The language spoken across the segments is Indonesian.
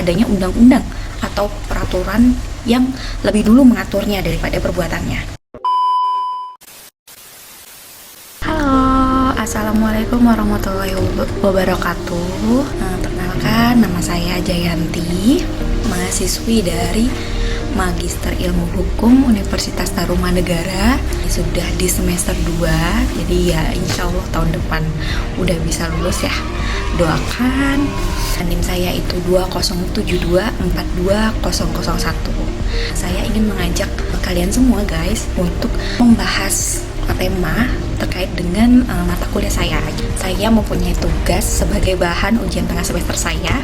adanya undang-undang atau peraturan yang lebih dulu mengaturnya daripada perbuatannya. Halo, Assalamualaikum warahmatullahi wabarakatuh. Perkenalkan, nama saya Jayanti, mahasiswi dari Magister Ilmu Hukum Universitas Tarumanegara. Sudah di semester 2, jadi ya insya Allah tahun depan udah bisa lulus ya. Doakan. NIM saya itu 2072420001. Saya ingin mengajak kalian semua guys untuk membahas tema terkait dengan mata kuliah saya. Saya mempunyai tugas sebagai bahan ujian tengah semester saya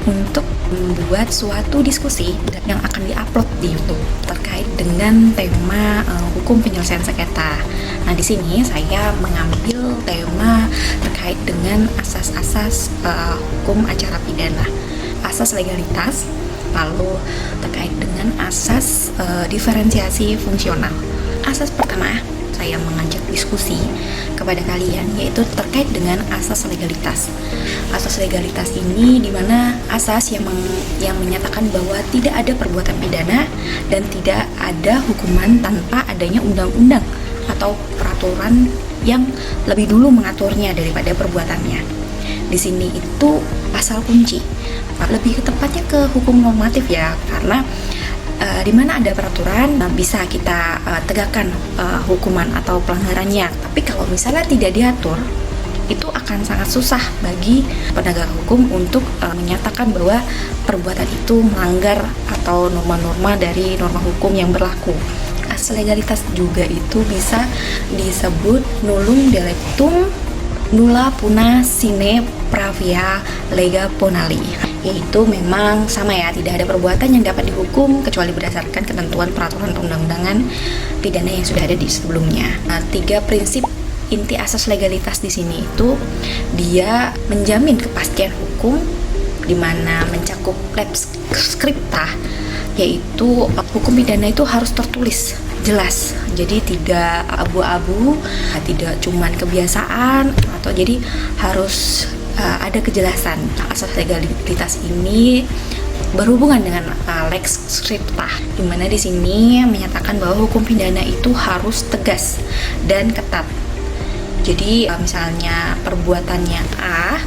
untuk membuat suatu diskusi yang akan diupload di YouTube terkait dengan tema hukum penyelesaian sengketa. Nah, di sini saya mengambil tema terkait dengan asas-asas hukum acara pidana, asas legalitas, lalu terkait dengan asas diferensiasi fungsional. Asas pertama saya mengajak diskusi kepada kalian yaitu terkait dengan asas legalitas. Asas legalitas ini dimana asas yang menyatakan bahwa tidak ada perbuatan pidana dan tidak ada hukuman tanpa adanya undang-undang atau peraturan yang lebih dulu mengaturnya daripada perbuatannya. Di sini itu pasal kunci, lebih tepatnya ke hukum normatif ya, karena di mana ada peraturan bisa kita tegakkan hukuman atau pelanggarannya. Tapi kalau misalnya tidak diatur, itu akan sangat susah bagi penegak hukum untuk menyatakan bahwa perbuatan itu melanggar atau norma-norma dari norma hukum yang berlaku. Asas legalitas juga itu bisa disebut nullum delictum nulla puna sine pravia lega ponali, yaitu memang sama ya, tidak ada perbuatan yang dapat dihukum kecuali berdasarkan ketentuan peraturan perundang-undangan pidana yang sudah ada di sebelumnya. Nah, 3 prinsip inti asas legalitas di sini itu dia menjamin kepastian hukum di mana mencakup lex scripta, yaitu hukum pidana itu harus tertulis jelas, jadi tidak abu-abu, tidak cuman kebiasaan, atau jadi harus ada kejelasan. Asas legalitas ini berhubungan dengan lex scripta, di mana di sini menyatakan bahwa hukum pidana itu harus tegas dan ketat. Jadi misalnya perbuatannya A,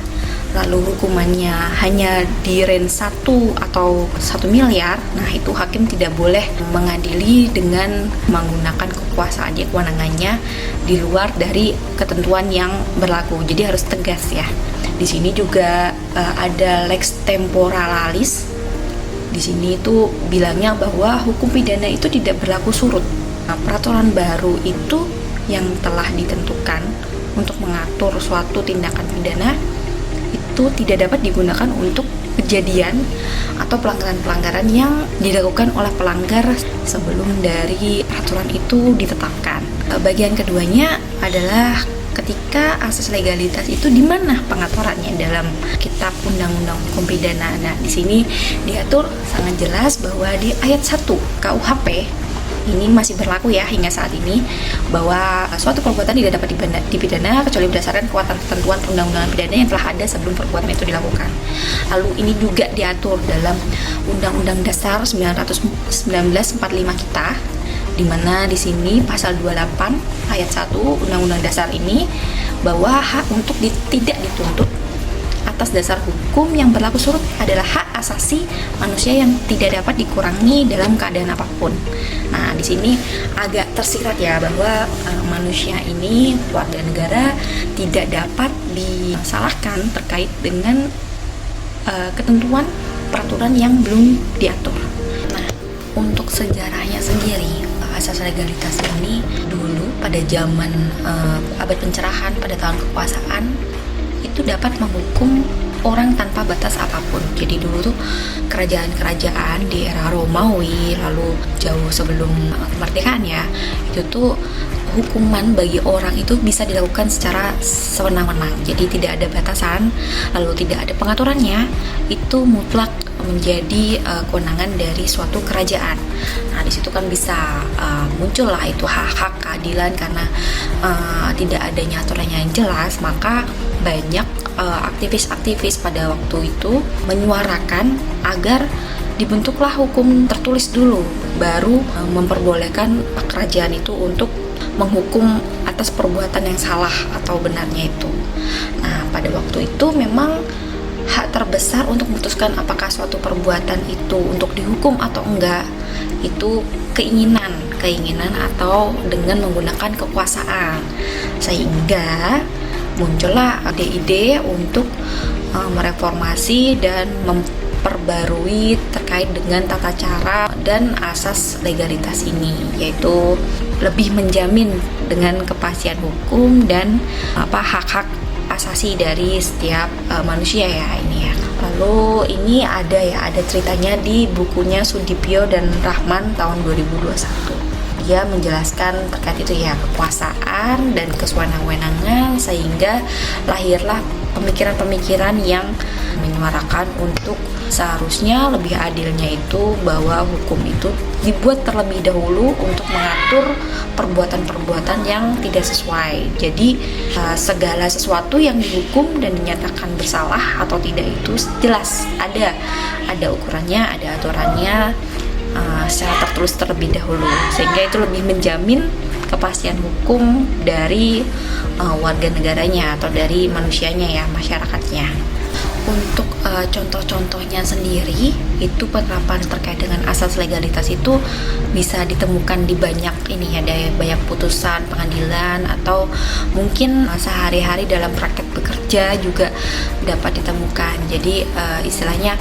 lalu hukumannya hanya di range 1 atau 1 miliar, nah itu hakim tidak boleh mengadili dengan menggunakan kekuasaannya, kewenangannya di luar dari ketentuan yang berlaku. Jadi harus tegas ya. Di sini juga ada lex temporalis. Di sini itu bilangnya bahwa hukum pidana itu tidak berlaku surut. Nah, peraturan baru itu yang telah ditentukan untuk mengatur suatu tindakan pidana itu tidak dapat digunakan untuk kejadian atau pelanggaran-pelanggaran yang dilakukan oleh pelanggar sebelum dari peraturan itu ditetapkan. Bagian keduanya adalah ketika asas legalitas itu di mana pengaturannya dalam kitab undang-undang hukum pidana. Nah, di sini diatur sangat jelas bahwa di ayat 1 KUHP ini masih berlaku ya hingga saat ini, bahwa suatu perbuatan tidak dapat dipidana kecuali berdasarkan kekuatan ketentuan perundang-undangan pidana yang telah ada sebelum perbuatan itu dilakukan. Lalu ini juga diatur dalam Undang-Undang Dasar 1945 kita, di mana di sini pasal 28 ayat 1 Undang-Undang Dasar ini bahwa hak untuk tidak dituntut atas dasar hukum yang berlaku surut adalah hak asasi manusia yang tidak dapat dikurangi dalam keadaan apapun. Nah, di sini agak tersirat ya bahwa manusia ini, warga negara, tidak dapat disalahkan terkait dengan ketentuan peraturan yang belum diatur. Nah, untuk sejarahnya sendiri, asas legalitas ini dulu pada zaman abad pencerahan, pada tahun kekuasaan, itu dapat menghukum orang tanpa batas apapun. Jadi dulu tuh kerajaan-kerajaan di era Romawi, lalu jauh sebelum kemerdekaan ya, itu tuh hukuman bagi orang itu bisa dilakukan secara sewenang-wenang. Jadi tidak ada batasan, lalu tidak ada pengaturannya, itu mutlak menjadi kewenangan dari suatu kerajaan. Nah, di situ kan bisa muncullah itu hak-hak keadilan karena tidak adanya aturan yang jelas, maka banyak aktivis-aktivis pada waktu itu menyuarakan agar dibentuklah hukum tertulis dulu, baru memperbolehkan kerajaan itu untuk menghukum atas perbuatan yang salah atau benarnya itu. Nah, pada waktu itu memang hak terbesar untuk memutuskan apakah suatu perbuatan itu untuk dihukum atau enggak itu keinginan atau dengan menggunakan kekuasaan, sehingga muncullah ide-ide untuk mereformasi dan memperbarui terkait dengan tata cara dan asas legalitas ini, yaitu lebih menjamin dengan kepastian hukum dan hak-hak asasi dari setiap manusia ya ini ya. Lalu ini ada ceritanya di bukunya Sudipyo dan Rahman tahun 2021. Dia menjelaskan terkait itu ya, kekuasaan dan kewenangan, sehingga lahirlah pemikiran-pemikiran yang menyuarakan untuk seharusnya lebih adilnya itu bahwa hukum itu dibuat terlebih dahulu untuk mengatur perbuatan-perbuatan yang tidak sesuai. Jadi segala sesuatu yang dihukum dan dinyatakan bersalah atau tidak itu jelas ada ukurannya, ada aturannya secara tertulis terlebih dahulu, sehingga itu lebih menjamin kepastian hukum dari warga negaranya atau dari manusianya ya, masyarakatnya. Untuk contoh-contohnya sendiri, itu penerapan terkait dengan asas legalitas itu bisa ditemukan di banyak banyak putusan pengadilan, atau mungkin sehari-hari dalam praktek bekerja juga dapat ditemukan. Jadi istilahnya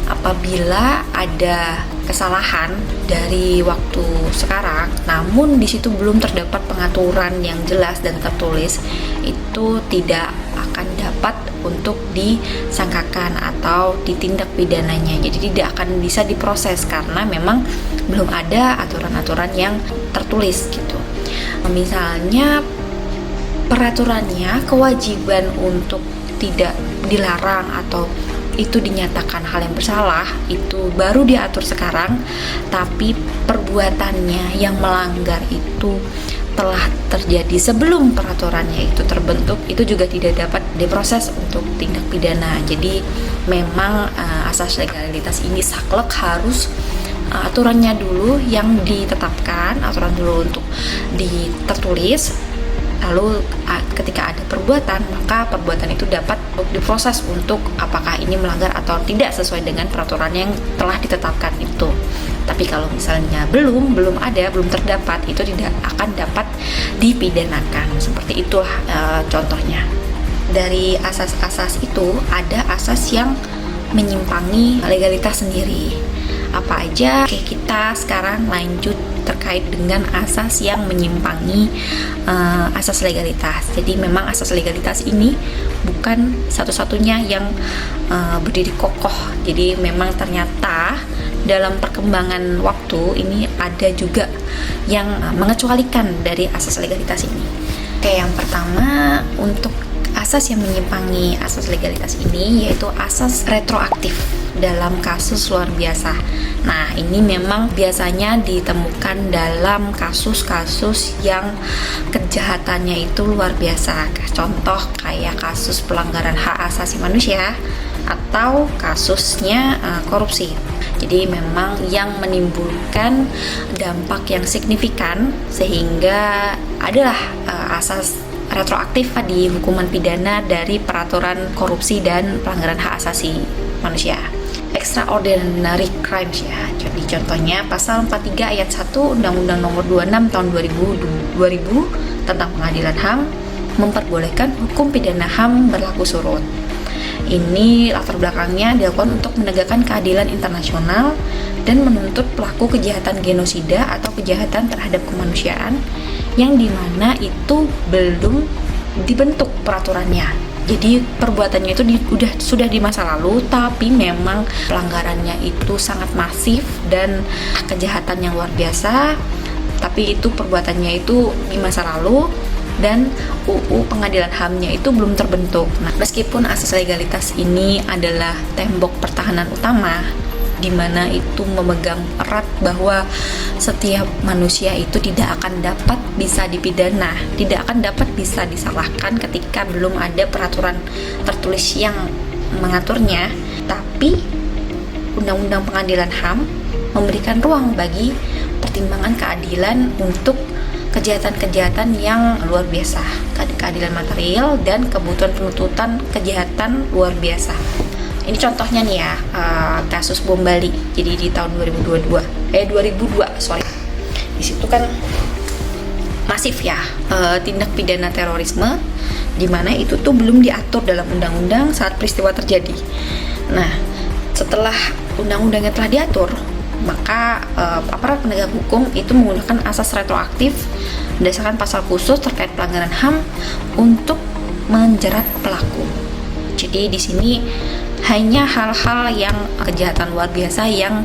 apabila ada kesalahan dari waktu sekarang, namun di situ belum terdapat pengaturan yang jelas dan tertulis, itu tidak akan dapat untuk disangkakan atau ditindak pidananya. Jadi tidak akan bisa diproses karena memang belum ada aturan-aturan yang tertulis gitu. Misalnya peraturannya, kewajiban untuk tidak dilarang atau itu dinyatakan hal yang bersalah itu baru diatur sekarang, tapi perbuatannya yang melanggar itu telah terjadi sebelum peraturannya itu terbentuk, itu juga tidak dapat diproses untuk tindak pidana. Jadi memang asas legalitas ini saklek harus aturannya dulu yang ditetapkan, aturan dulu untuk tertulis. Lalu ketika ada perbuatan, maka perbuatan itu dapat diproses untuk apakah ini melanggar atau tidak sesuai dengan peraturan yang telah ditetapkan itu. Tapi kalau misalnya belum terdapat, itu tidak akan dapat dipidanakan. Seperti itulah contohnya. Dari asas-asas itu ada asas yang menyimpangi legalitas sendiri. Apa aja? Oke, kita sekarang lanjut terkait dengan asas yang menyimpangi asas legalitas. Jadi memang asas legalitas ini bukan satu-satunya yang berdiri kokoh. Jadi memang ternyata dalam perkembangan waktu ini ada juga yang mengecualikan dari asas legalitas ini. Oke, yang pertama untuk asas yang menyimpangi asas legalitas ini yaitu asas retroaktif dalam kasus luar biasa. Nah, ini memang biasanya ditemukan dalam kasus-kasus yang kejahatannya itu luar biasa. Contoh kayak kasus pelanggaran hak asasi manusia atau kasusnya korupsi. Jadi memang yang menimbulkan dampak yang signifikan sehingga adalah asas retroaktif di hukuman pidana dari peraturan korupsi dan pelanggaran hak asasi manusia. Extraordinary crimes ya. Jadi contohnya pasal 43 ayat 1 Undang-Undang Nomor 26 tahun 2000 tentang Pengadilan HAM memperbolehkan hukum pidana HAM berlaku surut. Ini latar belakangnya dilakukan untuk menegakkan keadilan internasional dan menuntut pelaku kejahatan genosida atau kejahatan terhadap kemanusiaan yang dimana itu belum dibentuk peraturannya. Jadi perbuatannya itu sudah di masa lalu, tapi memang pelanggarannya itu sangat masif dan kejahatan yang luar biasa. Tapi itu perbuatannya itu di masa lalu, dan UU Pengadilan HAM-nya itu belum terbentuk. Nah, meskipun asas legalitas ini adalah tembok pertahanan utama, di mana itu memegang erat bahwa setiap manusia itu tidak akan dapat bisa dipidana, tidak akan dapat bisa disalahkan ketika belum ada peraturan tertulis yang mengaturnya. Tapi Undang-Undang Pengadilan HAM memberikan ruang bagi pertimbangan keadilan untuk kejahatan-kejahatan yang luar biasa, keadilan material dan kebutuhan penuntutan kejahatan luar biasa. Ini contohnya nih ya, kasus bom Bali. Jadi di tahun 2002, di situ kan masif ya tindak pidana terorisme, di mana itu tuh belum diatur dalam undang-undang saat peristiwa terjadi. Nah, setelah undang-undangnya telah diatur, maka aparat penegak hukum itu menggunakan asas retroaktif berdasarkan pasal khusus terkait pelanggaran HAM untuk menjerat pelaku. Jadi di sini hanya hal-hal yang kejahatan luar biasa yang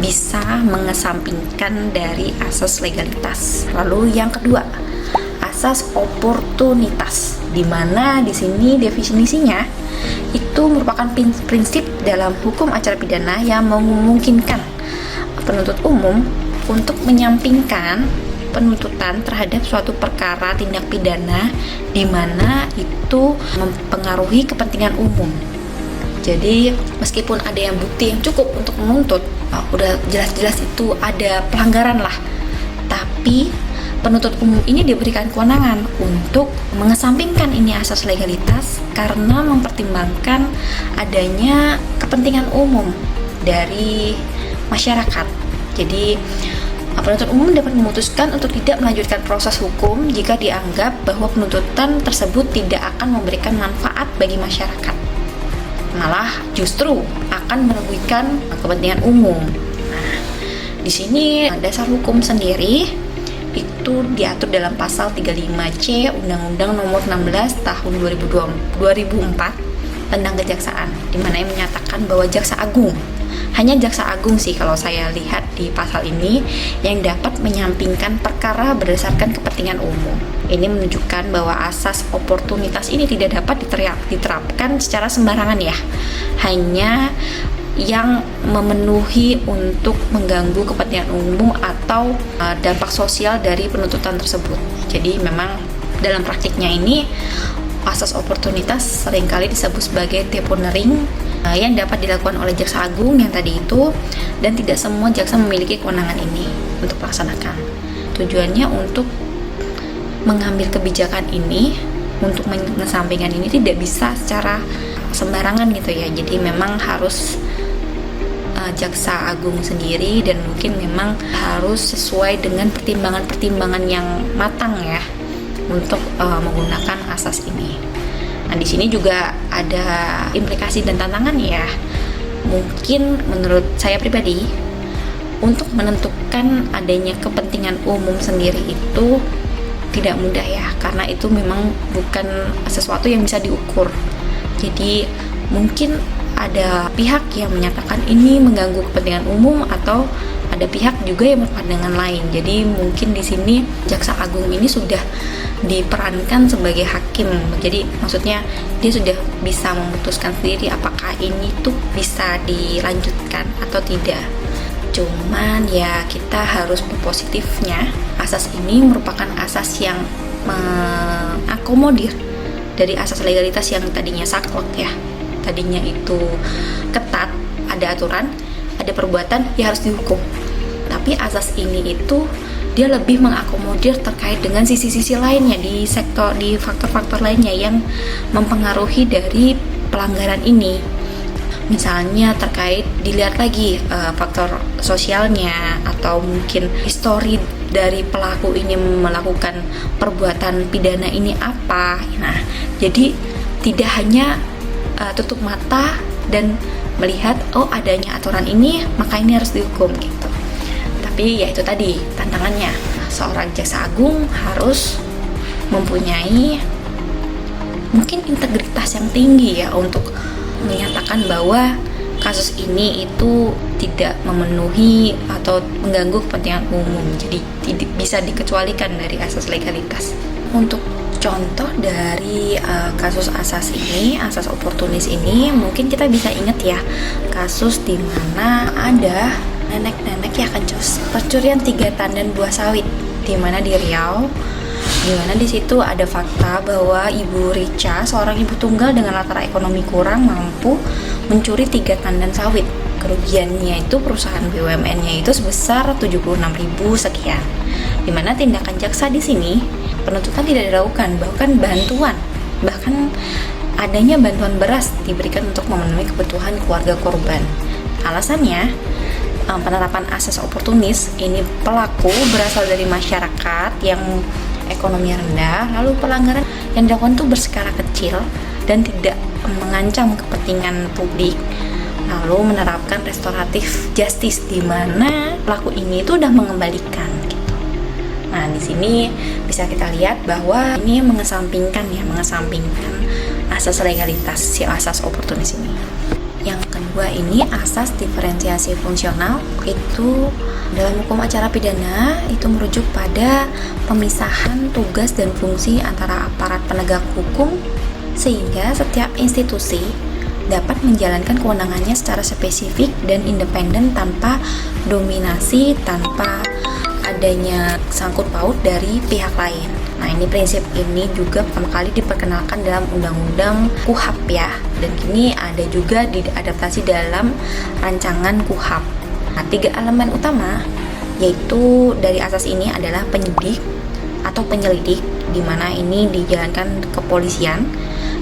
bisa mengesampingkan dari asas legalitas. Lalu yang kedua, asas oportunitas, di mana di sini definisinya itu merupakan prinsip dalam hukum acara pidana yang memungkinkan penuntut umum untuk menyampingkan penuntutan terhadap suatu perkara tindak pidana di mana itu mempengaruhi kepentingan umum. Jadi meskipun ada yang bukti yang cukup untuk menuntut, udah jelas-jelas itu ada pelanggaran lah, tapi penuntut umum ini diberikan kewenangan untuk mengesampingkan ini asas legalitas karena mempertimbangkan adanya kepentingan umum dari masyarakat. Jadi penuntut umum dapat memutuskan untuk tidak melanjutkan proses hukum jika dianggap bahwa penuntutan tersebut tidak akan memberikan manfaat bagi masyarakat, malah justru akan merugikan kepentingan umum. Nah, di sini dasar hukum sendiri itu diatur dalam pasal 35C Undang-Undang Nomor 16 Tahun 2004 tentang kejaksaan, di mana yang menyatakan bahwa Jaksa Agung, hanya Jaksa Agung sih kalau saya lihat di pasal ini, yang dapat menyampingkan perkara berdasarkan kepentingan umum. Ini menunjukkan bahwa asas oportunitas ini tidak dapat diterapkan secara sembarangan ya, hanya yang memenuhi untuk mengganggu kepentingan umum atau dampak sosial dari penuntutan tersebut. Jadi memang dalam praktiknya ini asas oportunitas seringkali disebut sebagai teponering yang dapat dilakukan oleh Jaksa Agung yang tadi itu, dan tidak semua jaksa memiliki kewenangan ini untuk melaksanakan. Tujuannya untuk mengambil kebijakan ini, untuk mengesampingkan ini tidak bisa secara sembarangan gitu ya. Jadi memang harus Jaksa Agung sendiri, dan mungkin memang harus sesuai dengan pertimbangan-pertimbangan yang matang ya untuk menggunakan asas ini. Nah, di sini juga ada implikasi dan tantangan ya. Mungkin menurut saya pribadi, untuk menentukan adanya kepentingan umum sendiri itu tidak mudah ya, karena itu memang bukan sesuatu yang bisa diukur. Jadi mungkin ada pihak yang menyatakan ini mengganggu kepentingan umum, atau ada pihak juga yang berpandangan lain. Jadi mungkin di sini Jaksa Agung ini sudah diperankan sebagai hakim. Jadi maksudnya dia sudah bisa memutuskan sendiri apakah ini tuh bisa dilanjutkan atau tidak. Cuman ya kita harus berpositifnya, asas ini merupakan asas yang mengakomodir dari asas legalitas yang tadinya saklek ya. Tadinya itu ketat, ada aturan, ada perbuatan, ya harus dihukum. Tapi asas ini itu dia lebih mengakomodir terkait dengan sisi-sisi lainnya di faktor-faktor lainnya yang mempengaruhi dari pelanggaran ini. Misalnya terkait dilihat lagi faktor sosialnya, atau mungkin histori dari pelaku ini melakukan perbuatan pidana ini apa. Nah, jadi tidak hanya tutup mata dan melihat oh adanya aturan ini maka ini harus dihukum gitu. Tapi ya itu tadi tantangannya, seorang Jaksa Agung harus mempunyai mungkin integritas yang tinggi ya untuk menyatakan bahwa kasus ini itu tidak memenuhi atau mengganggu kepentingan umum, jadi tidak bisa dikecualikan dari asas legalitas. Untuk Contoh dari kasus asas ini, asas oportunis ini, mungkin kita bisa ingat ya, kasus di mana ada nenek-nenek ya kan cus, pencurian 3 tandan buah sawit, di mana di Riau, di mana di situ ada fakta bahwa Ibu Rica, seorang ibu tunggal dengan latar ekonomi kurang mampu mencuri 3 tandan sawit. Kerugiannya itu perusahaan BUMN-nya itu sebesar 76.000 sekian. Di mana tindakan jaksa di sini penuntutan tidak dilakukan, bahkan adanya bantuan beras diberikan untuk memenuhi kebutuhan keluarga korban. Alasannya, penerapan asas oportunis ini pelaku berasal dari masyarakat yang ekonomi rendah, lalu pelanggaran yang dilakukan itu berskala kecil dan tidak mengancam kepentingan publik, lalu menerapkan restoratif justice di mana pelaku ini itu udah mengembalikan gitu. Nah, di sini bisa kita lihat bahwa ini mengesampingkan asas legalitas si asas oportunis ini. Yang kedua ini asas diferensiasi fungsional, itu dalam hukum acara pidana itu merujuk pada pemisahan tugas dan fungsi antara aparat penegak hukum sehingga setiap institusi dapat menjalankan kewenangannya secara spesifik dan independen tanpa dominasi, tanpa adanya sangkut paut dari pihak lain. Nah, ini prinsip ini juga pertama kali diperkenalkan dalam Undang-Undang KUHAP ya, dan kini ada juga diadaptasi dalam rancangan KUHAP. Nah, 3 elemen utama yaitu dari asas ini adalah penyidik atau penyelidik, di mana ini dijalankan kepolisian,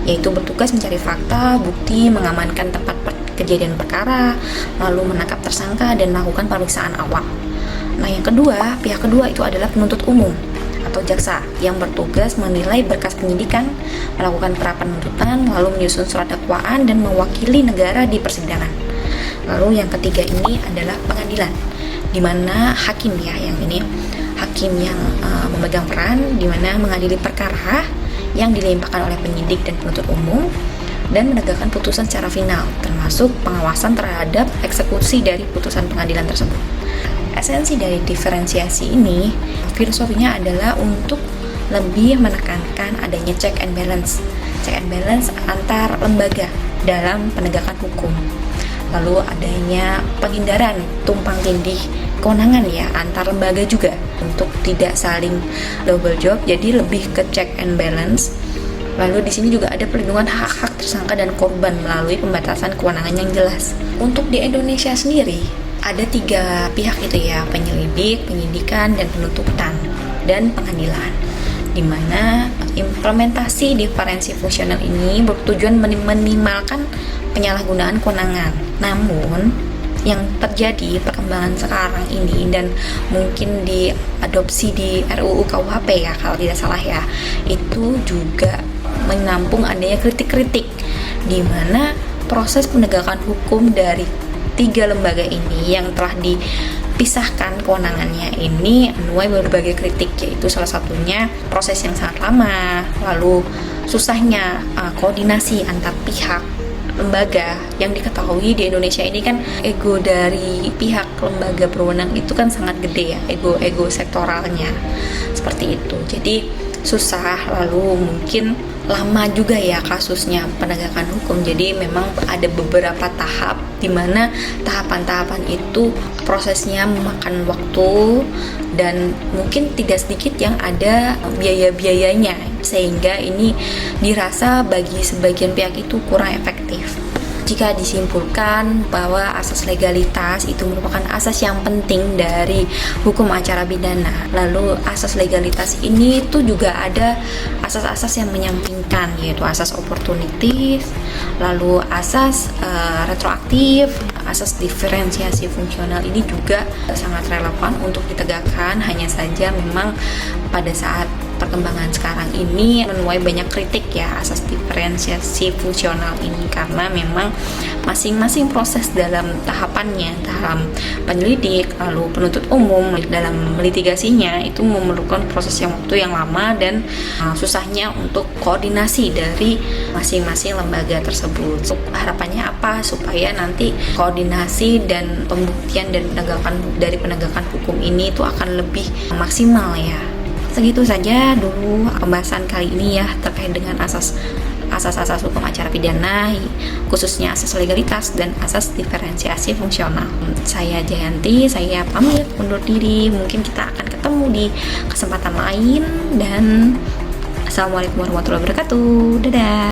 yaitu bertugas mencari fakta, bukti, mengamankan tempat kejadian perkara, lalu menangkap tersangka dan melakukan pemeriksaan awal. Nah, yang kedua, pihak kedua itu adalah penuntut umum atau jaksa yang bertugas menilai berkas penyidikan, melakukan penuntutan, lalu menyusun surat dakwaan dan mewakili negara di persidangan. Lalu yang ketiga ini adalah pengadilan, di mana hakim ya, yang ini hakim yang memegang peran di mana mengadili perkara yang dilimpahkan oleh penyidik dan penuntut umum dan menegakkan putusan secara final, termasuk pengawasan terhadap eksekusi dari putusan pengadilan tersebut. Esensi dari diferensiasi ini, filosofinya adalah untuk lebih menekankan adanya check and balance antar lembaga dalam penegakan hukum. Lalu adanya penghindaran tumpang tindih kewenangan ya antar lembaga juga untuk tidak saling double job, jadi lebih ke check and balance. Lalu di sini juga ada perlindungan hak-hak tersangka dan korban melalui pembatasan kewenangan yang jelas. Untuk di Indonesia sendiri ada 3 pihak itu ya, penyelidik, penyidikan, dan penuntutan, dan pengadilan, di mana implementasi diferensi fungsional ini bertujuan meminimalkan penyalahgunaan kewenangan. Namun yang terjadi perkembangan sekarang ini dan mungkin diadopsi di RUU KUHP ya kalau tidak salah ya, itu juga menampung adanya kritik-kritik di mana proses penegakan hukum dari 3 lembaga ini yang telah dipisahkan kewenangannya ini menuai berbagai kritik, yaitu salah satunya proses yang sangat lama, lalu susahnya koordinasi antar pihak lembaga. Yang diketahui di Indonesia ini kan ego dari pihak lembaga berwenang itu kan sangat gede ya, ego sektoralnya seperti itu, jadi susah, lalu mungkin lama juga ya kasusnya penegakan hukum. Jadi memang ada beberapa tahap di mana tahapan-tahapan itu prosesnya memakan waktu dan mungkin tidak sedikit yang ada biaya-biayanya, sehingga ini dirasa bagi sebagian pihak itu kurang efektif. Jika disimpulkan bahwa asas legalitas itu merupakan asas yang penting dari hukum acara pidana, lalu asas legalitas ini itu juga ada asas-asas yang menyampingkan, yaitu asas oportunitis, lalu asas retroaktif, asas diferensiasi fungsional ini juga sangat relevan untuk ditegakkan. Hanya saja memang pada saat perkembangan sekarang ini menuai banyak kritik ya asas diferensiasi fungsional ini, karena memang masing-masing proses dalam tahapannya, dalam penyelidik lalu penuntut umum dalam litigasinya itu memerlukan proses waktu yang lama dan susahnya untuk koordinasi dari masing-masing lembaga tersebut. Harapannya apa? Supaya nanti koordinasi dan pembuktian dan penegakan hukum ini itu akan lebih maksimal ya. Segitu saja dulu pembahasan kali ini ya terkait dengan asas hukum acara pidana, khususnya asas legalitas dan asas diferensiasi fungsional. Saya Jayanti, saya pamit undur diri. Mungkin kita akan ketemu di kesempatan lain, dan assalamualaikum warahmatullahi wabarakatuh. Dadah.